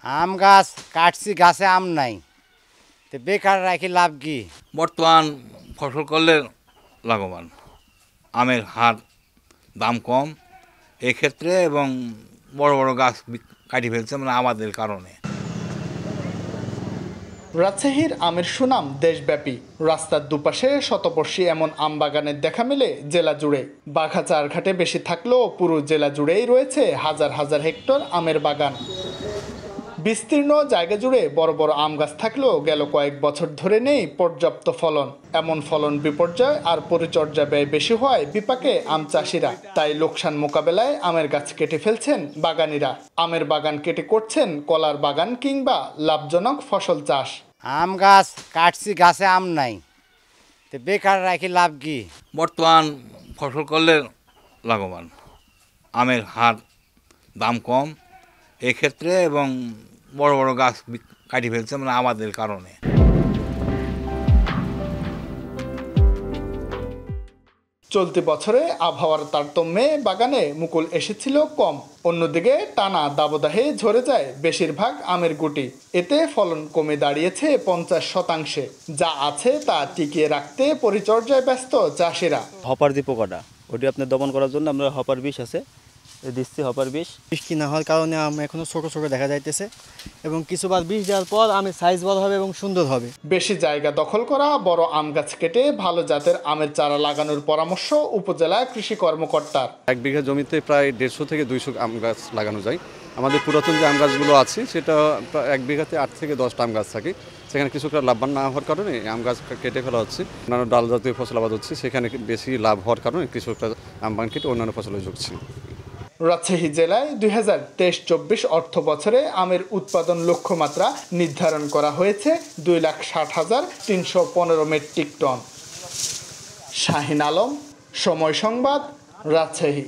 আম গাছ কাটছি, গাছে আম নাই, তো বেকার রাখি লাভ কি? বর্তমান ফসল করলে লাভবান, আমের হার দাম কম এক্ষেত্রে, এবং বড় বড় গাছ কাটি ফেলছে মানে আমাদের কারণে। রাজশাহীর আমের সুনাম দেশব্যাপী। রাস্তার দুপাশে শতবর্ষী এমন আম বাগানের দেখা মেলে জেলা জুড়ে। বাঘাচার ঘাটে বেশি থাকলেও পুরো জেলা জুড়েই রয়েছে হাজার হাজার হেক্টর আমের বাগান। বিস্তীর্ণ জায়গা জুড়ে বড় বড় আম গাছ থাকলেও গেল কয়েক বছর ধরে নেই পর্যাপ্ত ফলন। এমন ফলন বিপর্যয় আর পরিচর্যা ব্যয় বেশি হওয়ায় বিপাকে আম চাষিরা। তাই লোকসান মোকাবেলায় আমের গাছ কেটে ফেলছেন বাগানিরা। আমের বাগান কেটে করছেন কলার বাগান কিংবা লাভজনক ফসল চাষ। আম গাছ কাটছি, গাছে আম নাই, তো বেকার রাখি লাভ কি? বর্তমান ফসল করলে লাভবান, আমের হার দাম কম এক্ষেত্রে, এবং বড় বড় গাছ কাটি ফেলছে মানে আমাদের কারণে। চলতি বছরে আবহাওয়ার তারতম্যে বাগানে মুকুল এসেছিল কম। অন্যদিকে টানা দাবদাহে ঝরে যায় বেশিরভাগ আমের গুটি। এতে ফলন কমে দাঁড়িয়েছে 50%। যা আছে তা টিকিয়ে রাখতে পরিচর্যায় ব্যস্ত চাষিরা। হপার দি পোকাটা ওটি আপনার দমন করার জন্য আমরা হপার বিষ আছে দিচ্ছি। হপার বিষ বৃষ্টি না হওয়ার কারণে আম এখনো ছোট ছোট দেখা যাইতেছে, এবং কিছুবার বিষ দেওয়ার পর আমের সাইজ বড় হবে এবং সুন্দর হবে। বেশি জায়গা দখল করা বড় আম গাছ কেটে ভালো জাতের আমের চারা লাগানোর পরামর্শ উপজেলা কৃষি কর্মকর্তার। 1 বিঘা জমিতে প্রায় 150 থেকে 200 আম গাছ লাগানো যায়। আমাদের পুরাতন যে আম গাছগুলো আছে সেটা 1 বিঘাতে 8 থেকে 10টা আম গাছ থাকে। সেখানে কৃষকরা লাভবান না হওয়ার কারণে আম গাছ কেটে ফেলা হচ্ছে। অন্যান্য ডাল জাতীয় ফসল আবাদ হচ্ছে, সেখানে বেশি লাভ হওয়ার কারণে কৃষকরা আম বাগান কেটে অন্যান্য ফসলে ঝুঁকছে। রাজশাহী জেলায় 2023-24 অর্থ বছরে আমের উৎপাদন লক্ষ্যমাত্রা নির্ধারণ করা হয়েছে 2,60,315 মেট্রিক টন। শাহিন আলম, সময় সংবাদ, রাজশাহী।